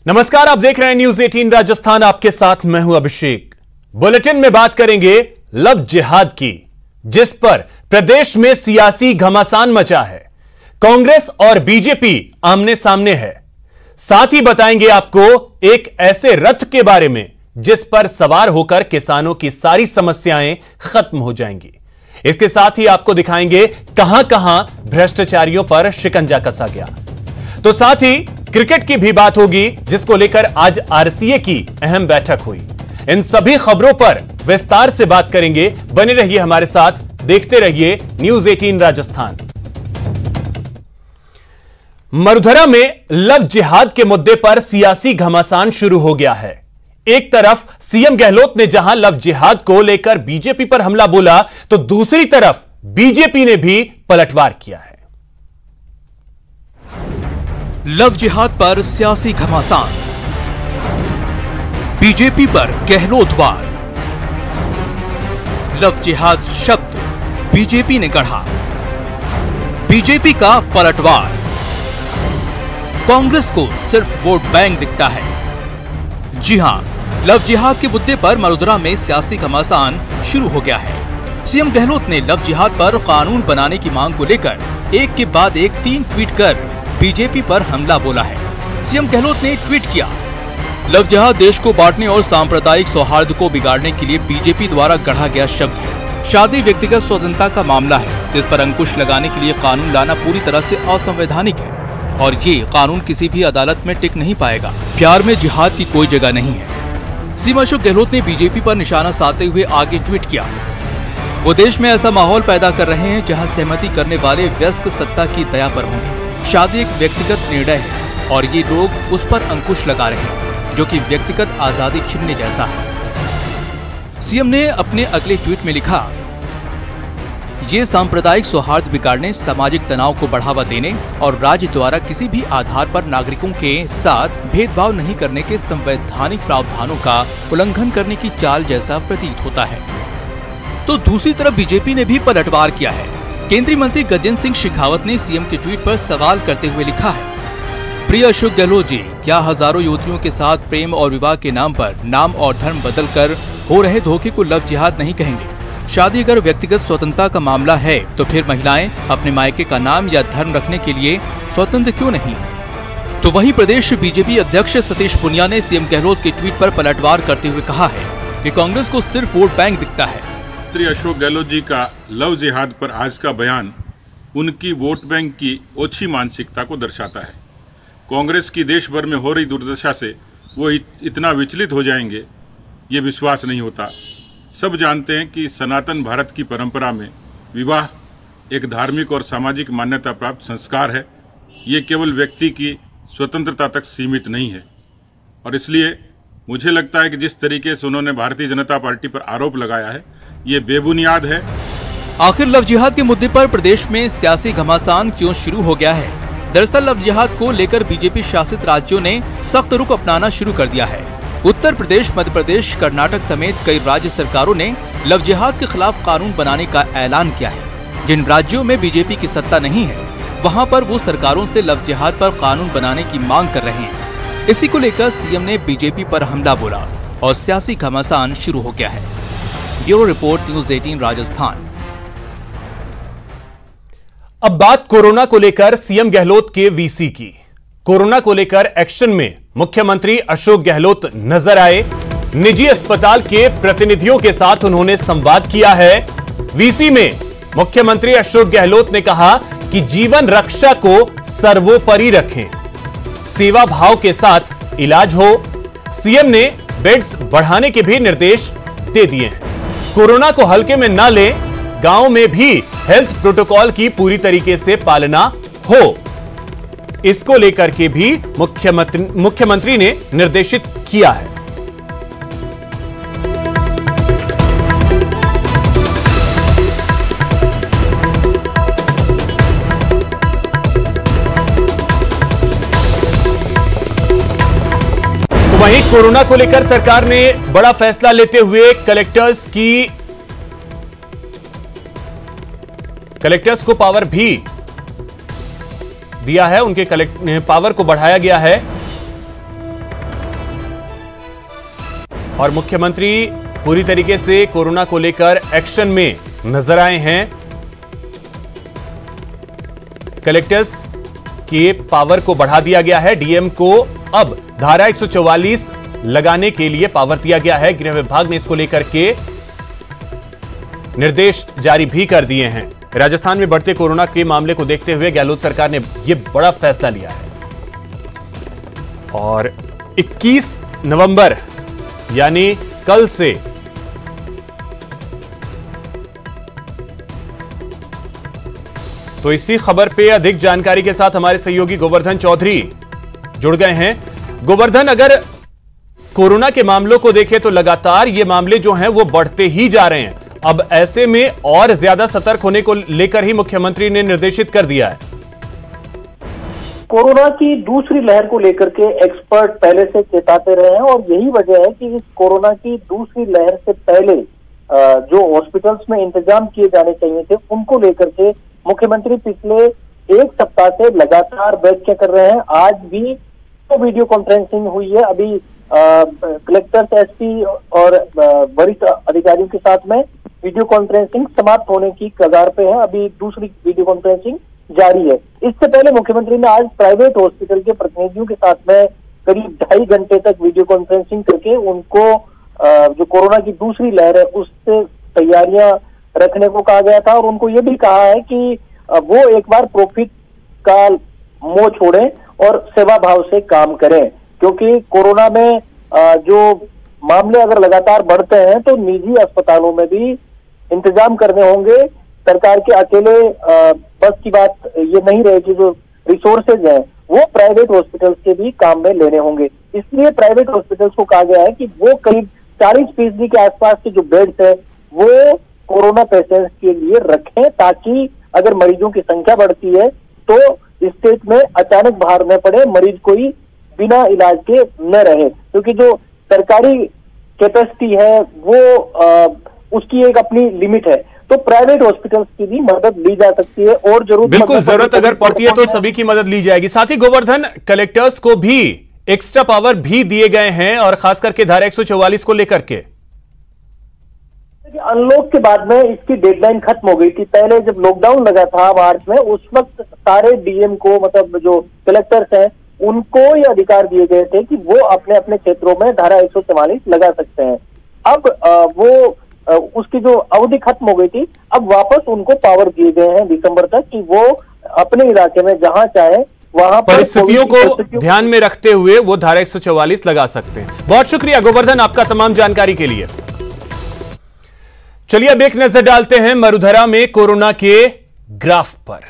नमस्कार, आप देख रहे हैं न्यूज 18 राजस्थान। आपके साथ मैं हूं अभिषेक। बुलेटिन में बात करेंगे लव जिहाद की, जिस पर प्रदेश में सियासी घमासान मचा है। कांग्रेस और बीजेपी आमने सामने है। साथ ही बताएंगे आपको एक ऐसे रथ के बारे में जिस पर सवार होकर किसानों की सारी समस्याएं खत्म हो जाएंगी। इसके साथ ही आपको दिखाएंगे कहां कहां भ्रष्टाचारियों पर शिकंजा कसा गया। तो साथ ही क्रिकेट की भी बात होगी, जिसको लेकर आज आरसीए की अहम बैठक हुई। इन सभी खबरों पर विस्तार से बात करेंगे। बने रहिए हमारे साथ, देखते रहिए न्यूज 18 राजस्थान। मरुधरा में लव जिहाद के मुद्दे पर सियासी घमासान शुरू हो गया है। एक तरफ सीएम गहलोत ने जहां लव जिहाद को लेकर बीजेपी पर हमला बोला, तो दूसरी तरफ बीजेपी ने भी पलटवार किया है। लव जिहाद पर सियासी घमासान, बीजेपी पर गहलोत वार। लव जिहाद शब्द बीजेपी ने गढ़ा, बीजेपी का पलटवार। कांग्रेस को सिर्फ वोट बैंक दिखता है। जी हां, लव जिहाद के मुद्दे पर मरुधरा में सियासी घमासान शुरू हो गया है। सीएम गहलोत ने लव जिहाद पर कानून बनाने की मांग को लेकर एक के बाद एक 3 ट्वीट कर बीजेपी पर हमला बोला है। सीएम गहलोत ने ट्वीट किया, लव जिहाद देश को बांटने और सांप्रदायिक सौहार्द को बिगाड़ने के लिए बीजेपी द्वारा गढ़ा गया शब्द है। शादी व्यक्तिगत स्वतंत्रता का मामला है, जिस पर अंकुश लगाने के लिए कानून लाना पूरी तरह से असंवैधानिक है और ये कानून किसी भी अदालत में टिक नहीं पाएगा। प्यार में जिहाद की कोई जगह नहीं है। सीएम अशोक गहलोत ने बीजेपी पर निशाना साधते हुए आगे ट्वीट किया, वो देश में ऐसा माहौल पैदा कर रहे हैं जहां सहमति करने वाले वयस्क सत्ता की दया पर होंगे। शादी एक व्यक्तिगत निर्णय है और ये लोग उस पर अंकुश लगा रहे हैं, जो कि व्यक्तिगत आजादी छीनने जैसा है। सीएम ने अपने अगले ट्वीट में लिखा, ये सांप्रदायिक सौहार्द बिगाड़ने, सामाजिक तनाव को बढ़ावा देने और राज्य द्वारा किसी भी आधार पर नागरिकों के साथ भेदभाव नहीं करने के संवैधानिक प्रावधानों का उल्लंघन करने की चाल जैसा प्रतीत होता है। तो दूसरी तरफ बीजेपी ने भी पलटवार किया है। केंद्रीय मंत्री गजेंद्र सिंह शेखावत ने सीएम के ट्वीट पर सवाल करते हुए लिखा है, प्रिय अशोक गहलोत जी, क्या हजारों युवतियों के साथ प्रेम और विवाह के नाम पर नाम और धर्म बदलकर हो रहे धोखे को लव जिहाद नहीं कहेंगे? शादी अगर व्यक्तिगत स्वतंत्रता का मामला है तो फिर महिलाएं अपने मायके का नाम या धर्म रखने के लिए स्वतंत्र क्यों नहीं? तो वहीं प्रदेश बीजेपी अध्यक्ष सतीश पूनिया ने सीएम गहलोत के ट्वीट पर पलटवार करते हुए कहा है कि कांग्रेस को सिर्फ वोट बैंक दिखता है। श्री अशोक गहलोत जी का लव जिहाद पर आज का बयान उनकी वोट बैंक की ओछी मानसिकता को दर्शाता है। कांग्रेस की देश भर में हो रही दुर्दशा से वो इतना विचलित हो जाएंगे, ये विश्वास नहीं होता। सब जानते हैं कि सनातन भारत की परंपरा में विवाह एक धार्मिक और सामाजिक मान्यता प्राप्त संस्कार है। ये केवल व्यक्ति की स्वतंत्रता तक सीमित नहीं है और इसलिए मुझे लगता है कि जिस तरीके से उन्होंने भारतीय जनता पार्टी पर आरोप लगाया है, ये बेबुनियाद है। आखिर लव जिहाद के मुद्दे पर प्रदेश में सियासी घमासान क्यों शुरू हो गया है? दरअसल लव जिहाद को लेकर बीजेपी शासित राज्यों ने सख्त रुख अपनाना शुरू कर दिया है। उत्तर प्रदेश, मध्य प्रदेश, कर्नाटक समेत कई राज्य सरकारों ने लव जिहाद के खिलाफ कानून बनाने का ऐलान किया है। जिन राज्यों में बीजेपी की सत्ता नहीं है, वहाँ पर वो सरकारों से लव जिहाद पर कानून बनाने की मांग कर रहे हैं। इसी को लेकर सीएम ने बीजेपी पर हमला बोला और सियासी घमासान शुरू हो गया है। Bureau report, news 18 Rajasthan. अब बात कोरोना को लेकर सीएम गहलोत के वीसी की। कोरोना को लेकर एक्शन में मुख्यमंत्री अशोक गहलोत नजर आए। निजी अस्पताल के प्रतिनिधियों के साथ उन्होंने संवाद किया है। वीसी में मुख्यमंत्री अशोक गहलोत ने कहा कि जीवन रक्षा को सर्वोपरि रखें, सेवा भाव के साथ इलाज हो। सीएम ने बेड्स बढ़ाने के भी निर्देश दे दिए हैं। कोरोना को हल्के में न लें, गांव में भी हेल्थ प्रोटोकॉल की पूरी तरीके से पालना हो, इसको लेकर के भी मुख्यमंत्री ने निर्देशित किया है। वहीं कोरोना को लेकर सरकार ने बड़ा फैसला लेते हुए कलेक्टर्स को पावर भी दिया है, उनके पावर को बढ़ाया गया है। और मुख्यमंत्री पूरी तरीके से कोरोना को लेकर एक्शन में नजर आए हैं। कलेक्टर्स के पावर को बढ़ा दिया गया है। डीएम को अब धारा 144 लगाने के लिए पावर दिया गया है। गृह विभाग ने इसको लेकर के निर्देश जारी भी कर दिए हैं। राजस्थान में बढ़ते कोरोना के मामले को देखते हुए गहलोत सरकार ने यह बड़ा फैसला लिया है और 21 नवंबर यानी कल से तो इसी खबर पे अधिक जानकारी के साथ हमारे सहयोगी गोवर्धन चौधरी जुड़ गए हैं। गोवर्धन, अगर कोरोना के मामलों को देखें तो लगातार ये मामले जो हैं वो बढ़ते ही जा रहे हैं। अब ऐसे में और ज्यादा सतर्क होने को लेकर ही मुख्यमंत्री ने निर्देशित कर दिया है। कोरोना की दूसरी लहर को लेकर के एक्सपर्ट पहले से चेताते रहे हैं और यही वजह है कि इस कोरोना की दूसरी लहर से पहले जो हॉस्पिटल्स में इंतजाम किए जाने चाहिए थे उनको लेकर के मुख्यमंत्री पिछले एक सप्ताह से लगातार बैठकें कर रहे हैं। आज भी तो वीडियो कॉन्फ्रेंसिंग हुई है। अभी कलेक्टर्स, एसपी और वरिष्ठ अधिकारियों के साथ में वीडियो कॉन्फ्रेंसिंग समाप्त होने की कगार पे है। अभी दूसरी वीडियो कॉन्फ्रेंसिंग जारी है। इससे पहले मुख्यमंत्री ने आज प्राइवेट हॉस्पिटल के प्रतिनिधियों के साथ में करीब 2.5 घंटे तक वीडियो कॉन्फ्रेंसिंग करके उनको जो कोरोना की दूसरी लहर है उससे तैयारियां रखने को कहा गया था और उनको ये भी कहा है कि वो एक बार प्रॉफिट का मोह छोड़ें और सेवा भाव से काम करें, क्योंकि कोरोना में जो मामले अगर लगातार बढ़ते हैं तो निजी अस्पतालों में भी इंतजाम करने होंगे। सरकार के अकेले बस की बात ये नहीं रहेगी। जो रिसोर्सेज हैं वो प्राइवेट हॉस्पिटल्स के भी काम में लेने होंगे। इसलिए प्राइवेट हॉस्पिटल्स को कहा गया है कि वो करीब 40% के आसपास के जो बेड्स है वो कोरोना पेशेंट्स के लिए रखें, ताकि अगर मरीजों की संख्या बढ़ती है तो स्टेट में अचानक बाहर न पड़े, मरीज कोई बिना इलाज के न रहे, क्योंकि जो सरकारी कैपेसिटी है वो उसकी एक अपनी लिमिट है। तो प्राइवेट हॉस्पिटल्स की भी मदद ली जा सकती है और बिल्कुल जरूरत अगर पड़ती है तो सभी की मदद ली जाएगी। साथ ही गोवर्धन, कलेक्टर्स को भी एक्स्ट्रा पावर भी दिए गए हैं और खास करके धारा 144 को लेकर के। अनलॉक के बाद में इसकी डेडलाइन खत्म हो गई थी। पहले जब लॉकडाउन लगा था मार्च में, उस वक्त सारे डीएम को, मतलब जो कलेक्टर्स हैं, उनको ये अधिकार दिए गए थे कि वो अपने अपने क्षेत्रों में धारा 144 लगा सकते हैं। अब वो उसकी जो अवधि खत्म हो गई थी, अब वापस उनको पावर दिए गए हैं दिसंबर तक कि वो अपने इलाके में जहां चाहे वहां परिस्थितियों को ध्यान में रखते हुए वो धारा 144 लगा सकते हैं। बहुत शुक्रिया गोवर्धन आपका तमाम जानकारी के लिए। चलिए अब एक नजर डालते हैं मरुधरा में कोरोना के ग्राफ पर।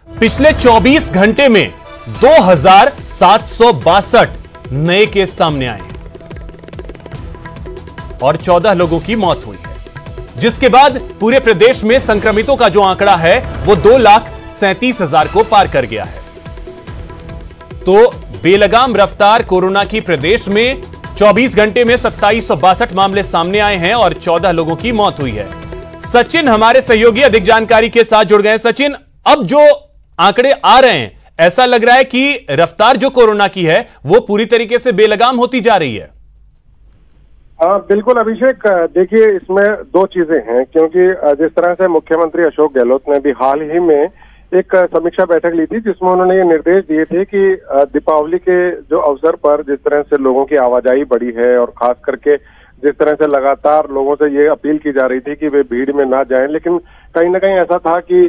पिछले 24 घंटे में 2762 नए केस सामने आए और 14 लोगों की मौत हुई है, जिसके बाद पूरे प्रदेश में संक्रमितों का जो आंकड़ा है वो 2,37,000 को पार कर गया है। तो बेलगाम रफ्तार कोरोना की प्रदेश में 24 घंटे में 2762 मामले सामने आए हैं और 14 लोगों की मौत हुई है। सचिन हमारे सहयोगी अधिक जानकारी के साथ जुड़ गए। सचिन, अब जो आंकड़े आ रहे हैं ऐसा लग रहा है कि रफ्तार जो कोरोना की है वो पूरी तरीके से बेलगाम होती जा रही है। बिल्कुल अभिषेक, देखिए इसमें दो चीजें हैं, क्योंकि जिस तरह से मुख्यमंत्री अशोक गहलोत ने भी हाल ही में एक समीक्षा बैठक ली थी जिसमें उन्होंने ये निर्देश दिए थे कि दीपावली के जो अवसर पर जिस तरह से लोगों की आवाजाही बढ़ी है और खास करके जिस तरह से लगातार लोगों से ये अपील की जा रही थी कि वे भीड़ में ना जाएं, लेकिन कहीं ना कहीं ऐसा था कि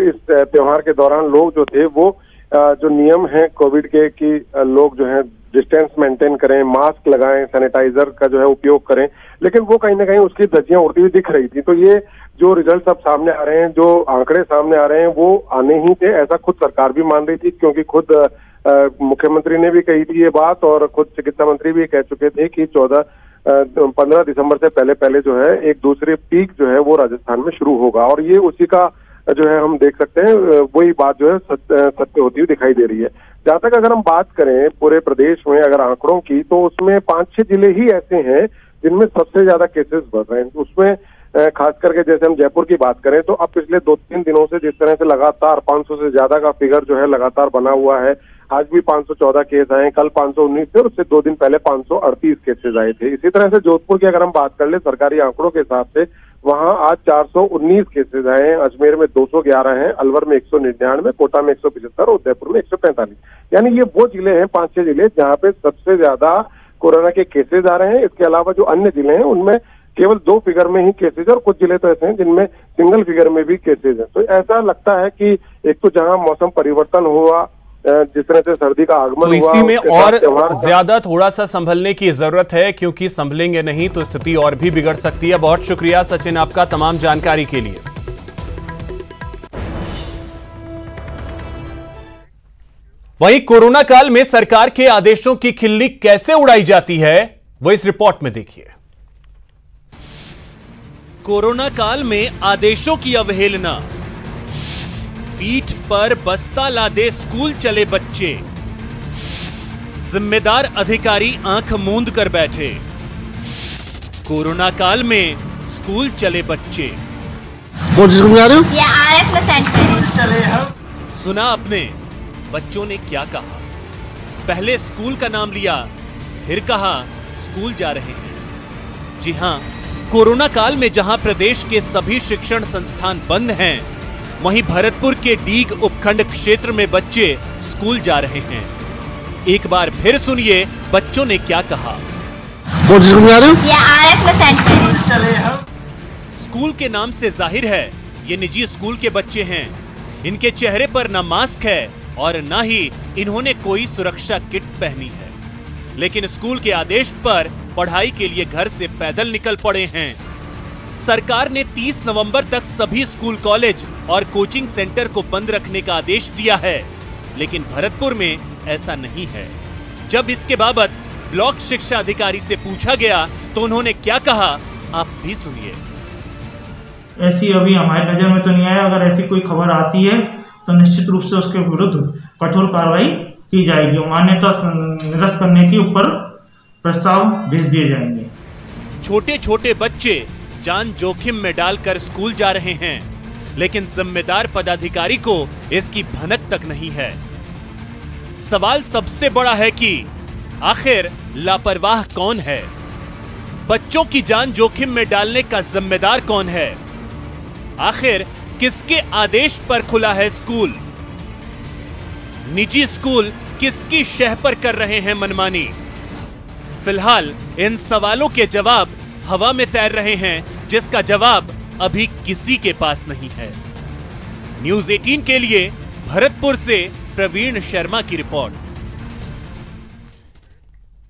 इस त्योहार के दौरान लोग जो थे वो जो नियम है कोविड के कि लोग जो है डिस्टेंस मेंटेन करें, मास्क लगाएं, सैनिटाइजर का जो है उपयोग करें, लेकिन वो कहीं ना कहीं उसकी धज्जियां उड़ती हुई दिख रही थी। तो ये जो रिजल्ट अब सामने आ रहे हैं, जो आंकड़े सामने आ रहे हैं, वो आने ही थे, ऐसा खुद सरकार भी मान रही थी, क्योंकि खुद मुख्यमंत्री ने भी कही थी ये बात और खुद चिकित्सा मंत्री भी कह चुके थे कि 15 दिसंबर से पहले जो है एक दूसरे पीक जो है वो राजस्थान में शुरू होगा और ये उसी का जो है हम देख सकते हैं वही बात जो है सत्य होती हुई दिखाई दे रही है। जहां तक अगर हम बात करें पूरे प्रदेश में अगर आंकड़ों की, तो उसमें 5-6 जिले ही ऐसे हैं जिनमें सबसे ज्यादा केसेस बढ़ रहे हैं। उसमें खास करके जैसे हम जयपुर की बात करें तो अब पिछले 2-3 दिनों से जिस तरह से लगातार 500 से ज्यादा का फिगर जो है लगातार बना हुआ है, आज भी 514 केस आए, कल 519 थे और उससे 2 दिन पहले 538 केसेज आए थे। इसी तरह से जोधपुर की अगर हम बात कर ले सरकारी आंकड़ों के हिसाब से, वहां आज 419 केसेज आए हैं, अजमेर में 211 हैं, अलवर में 199, कोटा में 175 और उदयपुर में 145। यानी ये वो जिले हैं, 5-6 जिले जहां पे सबसे ज्यादा कोरोना के केसेज आ रहे हैं। इसके अलावा जो अन्य जिले हैं उनमें केवल 2 फिगर में ही केसेज, और कुछ जिले तो ऐसे हैं जिनमें सिंगल फिगर में भी केसेज हैं। तो ऐसा लगता है कि एक तो जहां मौसम परिवर्तन हुआ, जिस तरह से सर्दी का आगमन तो हुआ, इसी में और ज्यादा थोड़ा सा संभलने की जरूरत है, क्योंकि संभलेंगे नहीं तो स्थिति और भी बिगड़ सकती है। बहुत शुक्रिया सचिन आपका तमाम जानकारी के लिए। वहीं कोरोना काल में सरकार के आदेशों की खिल्ली कैसे उड़ाई जाती है, वो इस रिपोर्ट में देखिए। कोरोना काल में आदेशों की अवहेलना, पीठ पर बस्ता लादे स्कूल चले बच्चे, जिम्मेदार अधिकारी आंख मूंद कर बैठे। कोरोना काल में स्कूल चले बच्चे। कौन सी स्कूल में आ रहे हो? ये आरएस में सेंट पेरेंट्स। सुना आपने बच्चों ने क्या कहा? पहले स्कूल का नाम लिया, फिर कहा स्कूल जा रहे हैं। जी हां, कोरोना काल में जहां प्रदेश के सभी शिक्षण संस्थान बंद हैं, वहीं भरतपुर के डीग उपखंड क्षेत्र में बच्चे स्कूल जा रहे हैं। एक बार फिर सुनिए बच्चों ने क्या कहा। कौन सी स्कूल में आ रहे हो? ये आरएस में सेंट पेरेंट्स। स्कूल के नाम से जाहिर है ये निजी स्कूल के बच्चे हैं। इनके चेहरे पर न मास्क है और न ही इन्होंने कोई सुरक्षा किट पहनी है, लेकिन स्कूल के आदेश पर पढ़ाई के लिए घर से पैदल निकल पड़े हैं। सरकार ने 30 नवंबर तक सभी स्कूल, कॉलेज और कोचिंग सेंटर को बंद रखने का आदेश दिया है, लेकिन भरतपुर में ऐसा नहीं है। जब इसके बाबत ब्लॉक शिक्षा अधिकारी से पूछा गया तो उन्होंने क्या कहा, आप भी सुनिए। ऐसी अभी हमारी नजर में तो नहीं आया। अगर ऐसी कोई खबर आती है तो निश्चित रूप से उसके विरुद्ध कठोर कार्रवाई की जाएगी। मान्यता निरस्त करने के ऊपर प्रस्ताव भेज दिए जाएंगे। छोटे छोटे बच्चे जान जोखिम में डालकर स्कूल जा रहे हैं, लेकिन जिम्मेदार पदाधिकारी को इसकी भनक तक नहीं है। सवाल सबसे बड़ा है कि आखिर लापरवाह कौन है? बच्चों की जान जोखिम में डालने का जिम्मेदार कौन है? आखिर किसके आदेश पर खुला है स्कूल? निजी स्कूल किसकी शह पर कर रहे हैं मनमानी? फिलहाल इन सवालों के जवाब हवा में तैर रहे हैं, जिसका जवाब अभी किसी के पास नहीं है। न्यूज़ 18 के लिए भरतपुर से प्रवीण शर्मा की रिपोर्ट।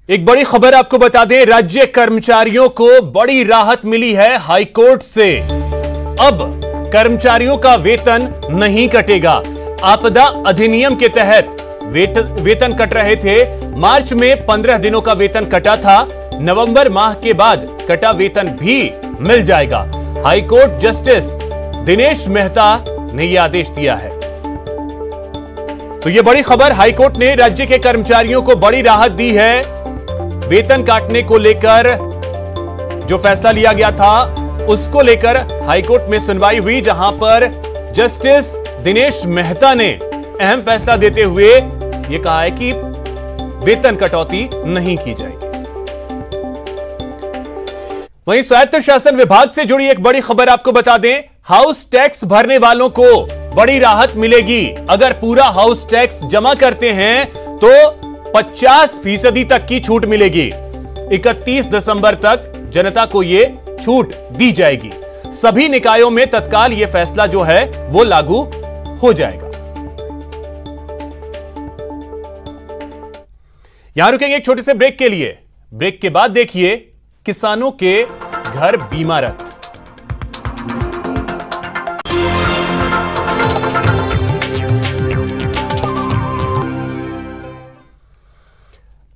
एक बड़ी खबर आपको बता दें, राज्य कर्मचारियों को बड़ी राहत मिली है हाईकोर्ट से। अब कर्मचारियों का वेतन नहीं कटेगा। आपदा अधिनियम के तहत वेतन कट रहे थे। मार्च में 15 दिनों का वेतन कटा था। नवंबर माह के बाद कटा वेतन भी मिल जाएगा। हाईकोर्ट जस्टिस दिनेश मेहता ने यह आदेश दिया है। तो यह बड़ी खबर, हाईकोर्ट ने राज्य के कर्मचारियों को बड़ी राहत दी है। वेतन काटने को लेकर जो फैसला लिया गया था उसको लेकर हाईकोर्ट में सुनवाई हुई, जहां पर जस्टिस दिनेश मेहता ने अहम फैसला देते हुए यह कहा है कि वेतन कटौती नहीं की जाएगी। वहीं स्वायत्त शासन विभाग से जुड़ी एक बड़ी खबर आपको बता दें, हाउस टैक्स भरने वालों को बड़ी राहत मिलेगी। अगर पूरा हाउस टैक्स जमा करते हैं तो 50% तक की छूट मिलेगी। 31 दिसंबर तक जनता को यह छूट दी जाएगी। सभी निकायों में तत्काल यह फैसला जो है वो लागू हो जाएगा। यहां रुकेंगे एक छोटे से ब्रेक के लिए। ब्रेक के बाद देखिए किसानों के घर बीमा रथ।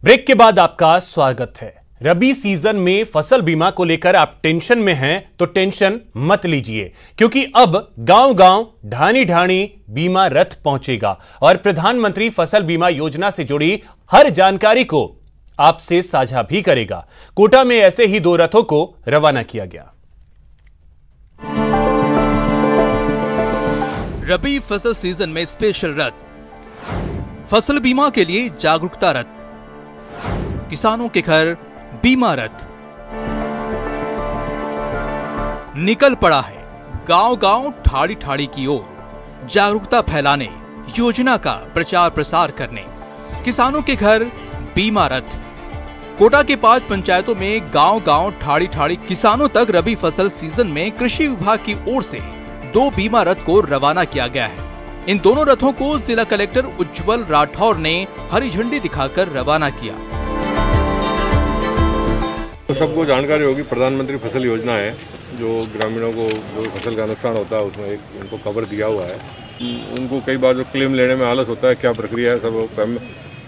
ब्रेक के बाद आपका स्वागत है। रबी सीजन में फसल बीमा को लेकर आप टेंशन में हैं तो टेंशन मत लीजिए, क्योंकि अब गांव-गांव ढाणी ढाणी बीमा रथ पहुंचेगा और प्रधानमंत्री फसल बीमा योजना से जुड़ी हर जानकारी को आपसे साझा भी करेगा। कोटा में ऐसे ही 2 रथों को रवाना किया गया। रबी फसल सीजन में स्पेशल रथ। फसल बीमा के लिए जागरूकता रथ, किसानों के घर बीमा रथ निकल पड़ा है गांव-गांव, ठाड़ी-ठाड़ी की ओर जागरूकता फैलाने, योजना का प्रचार प्रसार करने। किसानों के घर बीमा रथ। कोटा के 5 पंचायतों में गांव-गांव, ठाड़ी-ठाड़ी किसानों तक रबी फसल सीजन में कृषि विभाग की ओर से 2 बीमा रथ को रवाना किया गया है। इन दोनों रथों को जिला कलेक्टर उज्जवल राठौर ने हरी झंडी दिखाकर रवाना किया। तो सबको जानकारी होगी, प्रधानमंत्री फसल योजना है जो ग्रामीणों को जो फसल का नुकसान होता है उसमें एक उनको कवर दिया हुआ है। उनको कई बार जो क्लेम लेने में आलस होता है, क्या प्रक्रिया है, सब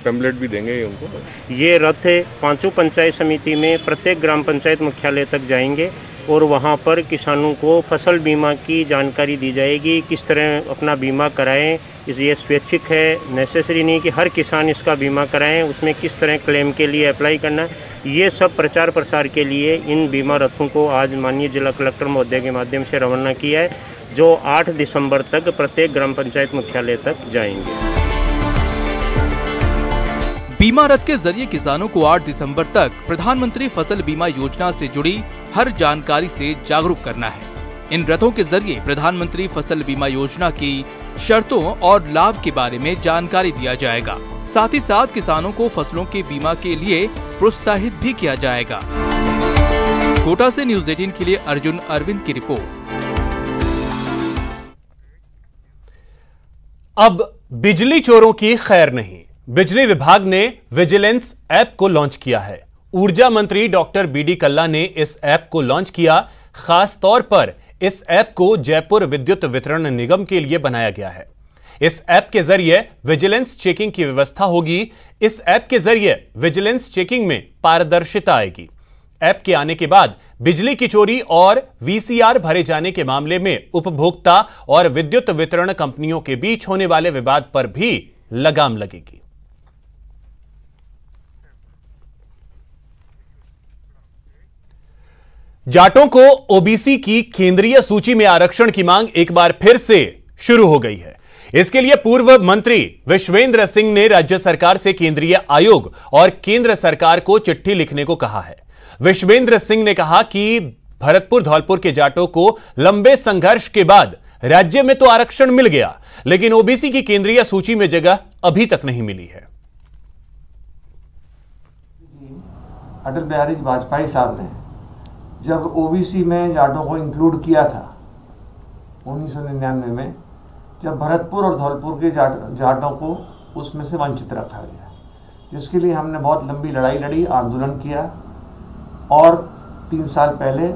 पैम्पलेट भी देंगे उनको। ये रथ 5 पंचायत समिति में प्रत्येक ग्राम पंचायत मुख्यालय तक जाएंगे और वहाँ पर किसानों को फसल बीमा की जानकारी दी जाएगी, किस तरह अपना बीमा कराएं। ये स्वैच्छिक है, नेसेसरी नहीं कि हर किसान इसका बीमा कराएं, उसमें किस तरह क्लेम के लिए अप्लाई करना है। ये सब प्रचार प्रसार के लिए इन बीमा रथों को आज माननीय जिला कलेक्टर महोदय के माध्यम से रवाना किया है, जो 8 दिसंबर तक प्रत्येक ग्राम पंचायत मुख्यालय तक जाएंगे। बीमा रथ के जरिए किसानों को 8 दिसंबर तक प्रधानमंत्री फसल बीमा योजना से जुड़ी हर जानकारी से जागरूक करना है। इन रथों के जरिए प्रधानमंत्री फसल बीमा योजना की शर्तों और लाभ के बारे में जानकारी दिया जाएगा। साथ ही साथ किसानों को फसलों के बीमा के लिए प्रोत्साहित भी किया जाएगा। कोटा से न्यूज़ 18 के लिए अर्जुन अरविंद की रिपोर्ट। अब बिजली चोरों की खैर नहीं। बिजली विभाग ने विजिलेंस ऐप को लॉन्च किया है। ऊर्जा मंत्री डॉक्टर बीडी कल्ला ने इस ऐप को लॉन्च किया। खास तौर पर इस ऐप को जयपुर विद्युत वितरण निगम के लिए बनाया गया है। इस ऐप के जरिए विजिलेंस चेकिंग की व्यवस्था होगी। इस ऐप के जरिए विजिलेंस चेकिंग में पारदर्शिता आएगी। ऐप के आने के बाद बिजली की चोरी और वीसीआर भरे जाने के मामले में उपभोक्ता और विद्युत वितरण कंपनियों के बीच होने वाले विवाद पर भी लगाम लगेगी। जाटों को ओबीसी की केंद्रीय सूची में आरक्षण की मांग एक बार फिर से शुरू हो गई है। इसके लिए पूर्व मंत्री विश्वेंद्र सिंह ने राज्य सरकार से केंद्रीय आयोग और केंद्र सरकार को चिट्ठी लिखने को कहा है। विश्वेंद्र सिंह ने कहा कि भरतपुर धौलपुर के जाटों को लंबे संघर्ष के बाद राज्य में तो आरक्षण मिल गया, लेकिन ओबीसी की केंद्रीय सूची में जगह अभी तक नहीं मिली है। अटल बिहारी वाजपेयी साहब ने जब ओबीसी में जाटों को इंक्लूड किया था 1999 में, जब भरतपुर और धौलपुर के जाटों को उसमें से वंचित रखा गया, जिसके लिए हमने बहुत लंबी लड़ाई लड़ी, आंदोलन किया और 3 साल पहले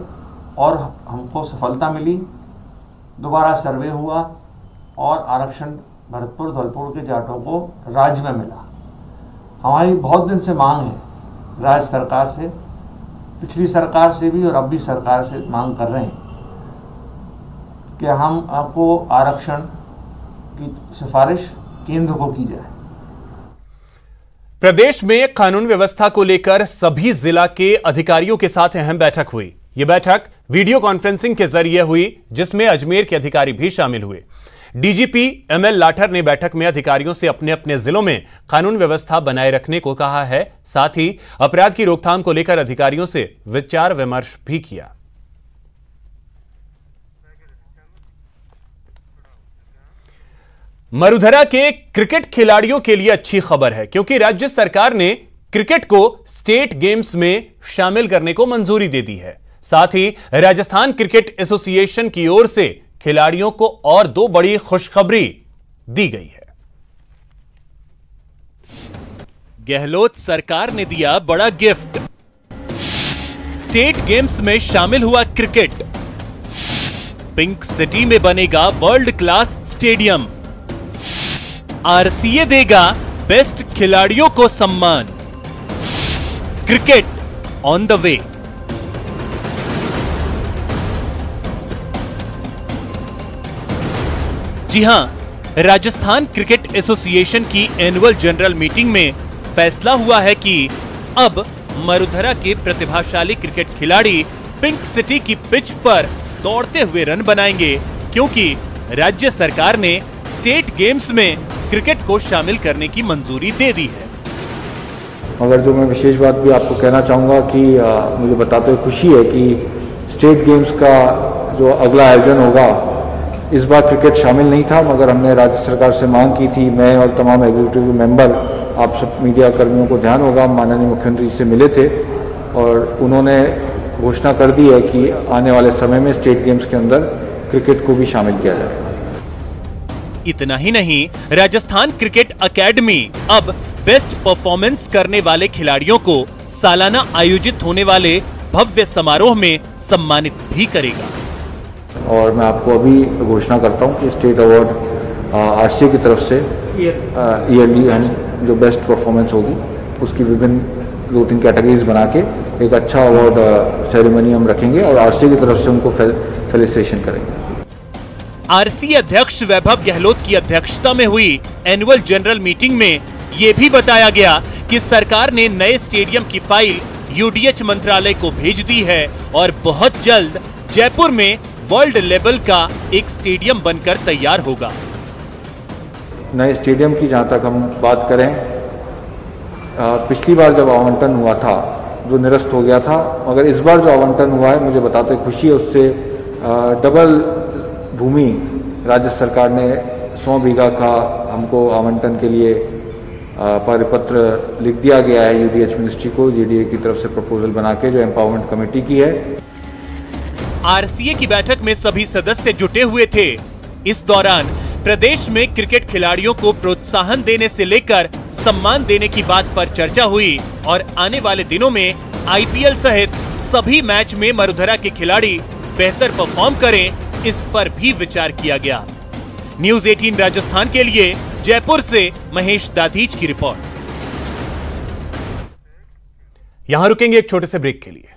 और हमको सफलता मिली। दोबारा सर्वे हुआ और आरक्षण भरतपुर धौलपुर के जाटों को राज्य में मिला। हमारी बहुत दिन से मांग है राज्य सरकार से, पिछली सरकार से भी और अब भी सरकार से मांग कर रहे हैं कि हम आपको आरक्षण की सिफारिश केंद्र को की जाए। प्रदेश में कानून व्यवस्था को लेकर सभी जिला के अधिकारियों के साथ अहम बैठक हुई। यह बैठक वीडियो कॉन्फ्रेंसिंग के जरिए हुई, जिसमें अजमेर के अधिकारी भी शामिल हुए। डीजीपी एमएल लाठर ने बैठक में अधिकारियों से अपने अपने जिलों में कानून व्यवस्था बनाए रखने को कहा है। साथ ही अपराध की रोकथाम को लेकर अधिकारियों से विचार विमर्श भी किया। मरुधरा के क्रिकेट खिलाड़ियों के लिए अच्छी खबर है, क्योंकि राज्य सरकार ने क्रिकेट को स्टेट गेम्स में शामिल करने को मंजूरी दे दी है। साथ ही राजस्थान क्रिकेट एसोसिएशन की ओर से खिलाड़ियों को और 2 बड़ी खुशखबरी दी गई है। गहलोत सरकार ने दिया बड़ा गिफ्ट। स्टेट गेम्स में शामिल हुआ क्रिकेट। पिंक सिटी में बनेगा वर्ल्ड क्लास स्टेडियम। आरसीए देगा बेस्ट खिलाड़ियों को सम्मान। Cricket on the way. जी हां, राजस्थान क्रिकेट एसोसिएशन की एनुअल जनरल मीटिंग में फैसला हुआ है कि अब मरुधरा के प्रतिभाशाली क्रिकेट खिलाड़ी पिंक सिटी की पिच पर दौड़ते हुए रन बनाएंगे, क्योंकि राज्य सरकार ने स्टेट गेम्स में क्रिकेट को शामिल करने की मंजूरी दे दी है। मगर जो मैं विशेष बात भी आपको कहना चाहूँगा कि मुझे बताते हुए खुशी है कि स्टेट गेम्स का जो अगला आयोजन होगा, इस बार क्रिकेट शामिल नहीं था, मगर हमने राज्य सरकार से मांग की थी। मैं और तमाम एग्जीक्यूटिव मेंबर, आप सब मीडिया कर्मियों को ध्यान होगा, माननीय मुख्यमंत्री से मिले थे और उन्होंने घोषणा कर दी है कि आने वाले समय में स्टेट गेम्स के अंदर क्रिकेट को भी शामिल किया जाएगा। इतना ही नहीं, राजस्थान क्रिकेट अकेडमी अब बेस्ट परफॉर्मेंस करने वाले खिलाड़ियों को सालाना आयोजित होने वाले भव्य समारोह में सम्मानित भी करेगा। और मैं आपको अभी घोषणा करता हूं कि स्टेट अवार्ड आरसीए की तरफ से ईयरली जो बेस्ट परफॉर्मेंस होगी उसकी विभिन्न 2-3 कैटेगरीज बना के एक अच्छा अवार्ड सेरेमनी हम रखेंगे और आरसीए की तरफ से उनको फेलिसिटेशन करेंगे। आरसीए अध्यक्ष वैभव गहलोत की अध्यक्षता में हुई एनुअल जनरल मीटिंग में ये भी बताया गया कि सरकार ने नए स्टेडियम की फाइल यूडीएच मंत्रालय को भेज दी है और बहुत जल्द जयपुर में वर्ल्ड लेवल का एक स्टेडियम बनकर तैयार होगा। नए स्टेडियम की जहां तक हम बात करें, पिछली बार जब आवंटन हुआ था जो निरस्त हो गया था, मगर इस बार जो आवंटन हुआ है मुझे बताते खुशी है, उससे डबल भूमि राज्य सरकार ने 100 बीघा का हमको आवंटन के लिए परिपत्र लिख दिया गया है यूडीएच मिनिस्ट्री को, जीडीए की तरफ से प्रपोजल बना के, जो एम्पावरमेंट कमेटी की है। आरसीए की बैठक में सभी सदस्य जुटे हुए थे। इस दौरान प्रदेश में क्रिकेट खिलाड़ियों को प्रोत्साहन देने से लेकर सम्मान देने की बात पर चर्चा हुई और आने वाले दिनों में आईपीएल सहित सभी मैच में मरुधरा के खिलाड़ी बेहतर परफॉर्म करें, इस पर भी विचार किया गया। न्यूज़ 18 राजस्थान के लिए जयपुर से महेश दाधीच की रिपोर्ट। यहां रुकेंगे एक छोटे से ब्रेक के लिए।